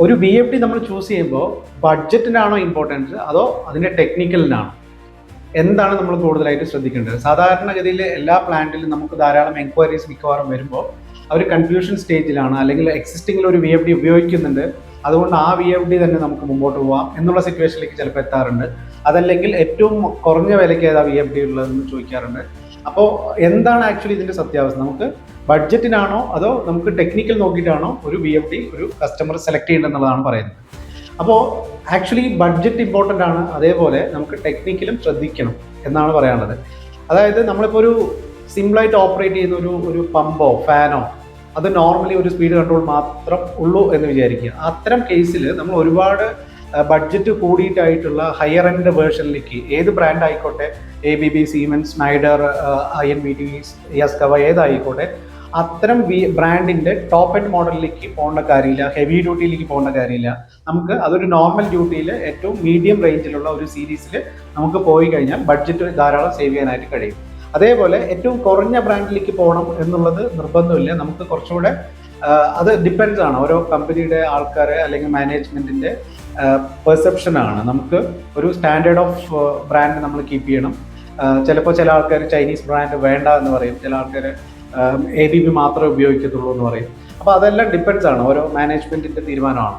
ഒരു V F D നമ്മൾ choose ചെയ്യുമ്പോൾ ബഡ്ജറ്റിനാണോ ഇമ്പോർട്ടൻസ് അതോ അതിൻ്റെ ടെക്നിക്കലിനാണോ? എന്താണ് നമ്മൾ കൂടുതലായിട്ട് ശ്രദ്ധിക്കേണ്ടത്? സാധാരണഗതിയിൽ എല്ലാ പ്ലാന്റിലും നമുക്ക് ധാരാളം എൻക്വയറീസ് മിക്കവാറും വരുമ്പോൾ അവർ കൺഫ്യൂഷൻ സ്റ്റേജിലാണ്, അല്ലെങ്കിൽ എക്സിസ്റ്റിംഗിൽ ഒരു വി എഫ് ഡി ഉപയോഗിക്കുന്നുണ്ട്, അതുകൊണ്ട് ആ വി എഫ് ഡി തന്നെ നമുക്ക് മുമ്പോട്ട് പോകാം എന്നുള്ള സിറ്റുവേഷനിലേക്ക് ചിലപ്പോൾ എത്താറുണ്ട്. അതല്ലെങ്കിൽ ഏറ്റവും കുറഞ്ഞ വിലയ്ക്ക് ഏതാ വി എഫ് ഡി ഉള്ളതെന്ന് ചോദിക്കാറുണ്ട്. അപ്പോൾ എന്താണ് ആക്ച്വലി ഇതിൻ്റെ സത്യാവസ്ഥ? നമുക്ക് ബഡ്ജറ്റിനാണോ അതോ നമുക്ക് ടെക്നിക്കൽ നോക്കിയിട്ടാണോ ഒരു വി എഫ് ഡി ഒരു കസ്റ്റമർ സെലക്ട് ചെയ്യേണ്ടതെന്നുള്ളതാണ് പറയുന്നത്. അപ്പോൾ ആക്ച്വലി ബഡ്ജറ്റ് ഇമ്പോർട്ടൻ്റ് ആണ്, അതേപോലെ നമുക്ക് ടെക്നിക്കലും ശ്രദ്ധിക്കണം എന്നാണ് പറയാനുള്ളത്. അതായത് നമ്മളിപ്പോൾ ഒരു സിമ്പിളായിട്ട് ഓപ്പറേറ്റ് ചെയ്യുന്ന ഒരു പമ്പോ ഫാനോ അത് നോർമലി ഒരു സ്പീഡ് കൺട്രോൾ മാത്രം ഉള്ളൂ എന്ന് വിചാരിക്കുക. അത്തരം കേസിൽ നമ്മൾ ഒരുപാട് ബഡ്ജറ്റ് കൂടിയിട്ടായിട്ടുള്ള ഹയർ എൻഡ് വേർഷനിലേക്ക് ഏത് ബ്രാൻഡ് ആയിക്കോട്ടെ, ABB, സീമെൻസ്, സ്നൈഡർ, INVT, യാസ്കവ ഏതായിക്കോട്ടെ, അത്തരം ബ്രാൻഡിൻ്റെ ടോപ്പ് എൻഡ് മോഡലിലേക്ക് പോകേണ്ട കാര്യമില്ല, ഹെവി ഡ്യൂട്ടിയിലേക്ക് പോകേണ്ട കാര്യമില്ല. നമുക്ക് അതൊരു നോർമൽ ഡ്യൂട്ടിയിൽ ഏറ്റവും മീഡിയം റേഞ്ചിലുള്ള ഒരു സീരീസിൽ നമുക്ക് പോയി കഴിഞ്ഞാൽ ബഡ്ജറ്റ് ധാരാളം സേവ് ചെയ്യാനായിട്ട് കഴിയും. അതേപോലെ ഏറ്റവും കുറഞ്ഞ ബ്രാൻഡിലേക്ക് പോകണം എന്നുള്ളത് നിർബന്ധമില്ല. നമുക്ക് കുറച്ചുകൂടെ അത് ഡിപ്പെൻഡ്സ് ആണ് ഓരോ കമ്പനിയുടെ ആൾക്കാരെ അല്ലെങ്കിൽ മാനേജ്മെൻറ്റിൻ്റെ പെർസെപ്ഷനാണ്. നമുക്ക് ഒരു സ്റ്റാൻഡേർഡ് ഓഫ് ബ്രാൻഡ് നമ്മൾ കീപ്പ് ചെയ്യണം. ചിലപ്പോൾ ചില ആൾക്കാർ ചൈനീസ് ബ്രാൻഡ് വേണ്ട എന്ന് പറയും, ചില ആൾക്കാർ ABB മാത്രമേ ഉപയോഗിക്കത്തുള്ളൂ എന്ന് പറയും. അപ്പോൾ അതെല്ലാം ഡിപ്പെൻഡ്സ് ആണ്, ഓരോ മാനേജ്മെൻറ്റിൻ്റെ തീരുമാനമാണ്.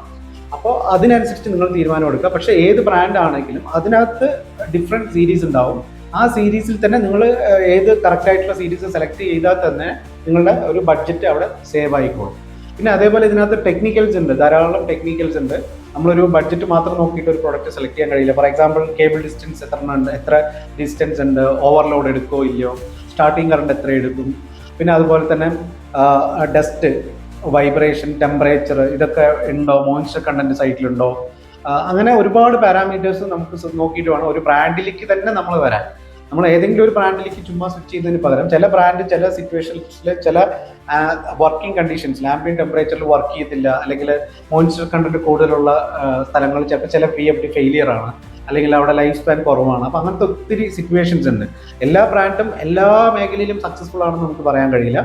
അപ്പോൾ അതിനനുസരിച്ച് നിങ്ങൾ തീരുമാനം എടുക്കുക. പക്ഷേ ഏത് ബ്രാൻഡ് ആണെങ്കിലും അതിനകത്ത് ഡിഫറെൻറ്റ് സീരീസ് ഉണ്ടാവും. ആ സീരീസിൽ തന്നെ നിങ്ങൾ ഏത് കറക്റ്റായിട്ടുള്ള സീരീസ് സെലക്ട് ചെയ്താൽ തന്നെ നിങ്ങളുടെ ഒരു ബഡ്ജറ്റ് അവിടെ സേവ് ആയിക്കോളും. പിന്നെ അതേപോലെ ഇതിനകത്ത് ടെക്നിക്കൽസ് ഉണ്ട്, ധാരാളം ടെക്നിക്കൽസ് ഉണ്ട്. നമ്മളൊരു ബഡ്ജറ്റ് മാത്രം നോക്കിയിട്ട് ഒരു പ്രോഡക്റ്റ് സെലക്ട് ചെയ്യാൻ കഴിയില്ല. ഫോർ എക്സാമ്പിൾ കേബിൾ ഡിസ്റ്റൻസ് എത്ര ഡിസ്റ്റൻസ് ഉണ്ട്, ഓവർലോഡ് എടുക്കോ ഇല്ലയോ, സ്റ്റാർട്ടിങ് കറണ്ട് എത്ര എടുക്കും, പിന്നെ അതുപോലെ തന്നെ ഡസ്റ്റ്, വൈബ്രേഷൻ, ടെമ്പറേച്ചർ ഇതൊക്കെ ഉണ്ടോ, മോയ്സ്ചർ കണ്ടന്റ് സൈറ്റിലുണ്ടോ, അങ്ങനെ ഒരുപാട് പാരാമീറ്റേഴ്സ് നമുക്ക് നോക്കിയിട്ട് വേണം ഒരു ബ്രാൻഡിലേക്ക് തന്നെ നമ്മൾ വരാൻ. നമ്മൾ ഏതെങ്കിലും ഒരു ബ്രാൻഡിലേക്ക് ചുമ്മാ സ്വിച്ച് ചെയ്യുന്നതിന് പകരം ചില ബ്രാൻഡ് ചില സിറ്റുവേഷൻസിൽ ചില വർക്കിംഗ് കണ്ടീഷൻസിൽ ആംബിയന്റ് ടെമ്പറേച്ചറിൽ വർക്ക് ചെയ്യത്തില്ല, അല്ലെങ്കിൽ മോയ്സ്ചർ കണ്ടന്റ് കൂടുതലുള്ള സ്ഥലങ്ങളിൽ ചിലപ്പോൾ ചില VFD ഫെയിലിയർ ആണ്, അല്ലെങ്കിൽ അവിടെ ലൈഫ് സ്പാൻ കുറവാണ്. അപ്പോൾ അങ്ങനത്തെ ഒത്തിരി സിറ്റുവേഷൻസ് ഉണ്ട്. എല്ലാ ബ്രാൻഡും എല്ലാ മേഖലയിലും സക്സസ്ഫുൾ ആണെന്ന് നമുക്ക് പറയാൻ കഴിയില്ല.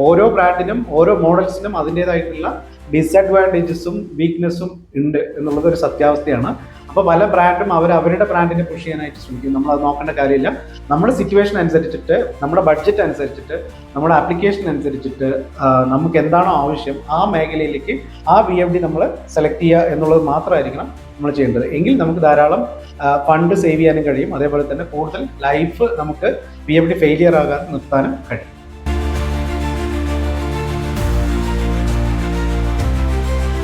ഓരോ ബ്രാൻഡിനും ഓരോ മോഡൽസിനും അതിൻ്റേതായിട്ടുള്ള ഡിസഡ്വാൻറ്റേജസും വീക്ക്നെസ്സും ഉണ്ട് എന്നുള്ളത് ഒരു സത്യാവസ്ഥയാണ്. അപ്പോൾ പല ബ്രാൻഡും അവരുടെ ബ്രാൻഡിനെ പുഷ് ചെയ്യാനായിട്ട് ശ്രമിക്കും. നമ്മളത് നോക്കേണ്ട കാര്യമില്ല. നമ്മുടെ സിറ്റുവേഷൻ അനുസരിച്ചിട്ട്, നമ്മുടെ ബഡ്ജറ്റ് അനുസരിച്ചിട്ട്, നമ്മുടെ ആപ്ലിക്കേഷൻ അനുസരിച്ചിട്ട് നമുക്ക് എന്താണോ ആവശ്യം ആ മേഖലയിലേക്ക് ആ VFD നമ്മൾ സെലക്ട് ചെയ്യുക എന്നുള്ളത് മാത്രമായിരിക്കണം നമ്മൾ ചെയ്യേണ്ടത്. എങ്കിൽ നമുക്ക് ധാരാളം ഫണ്ട് സേവ് ചെയ്യാനും കഴിയും. അതേപോലെ തന്നെ കൂടുതൽ ലൈഫ് നമുക്ക് VFD ഫെയിലിയർ ആകാൻ നിർത്താനും കഴിയും.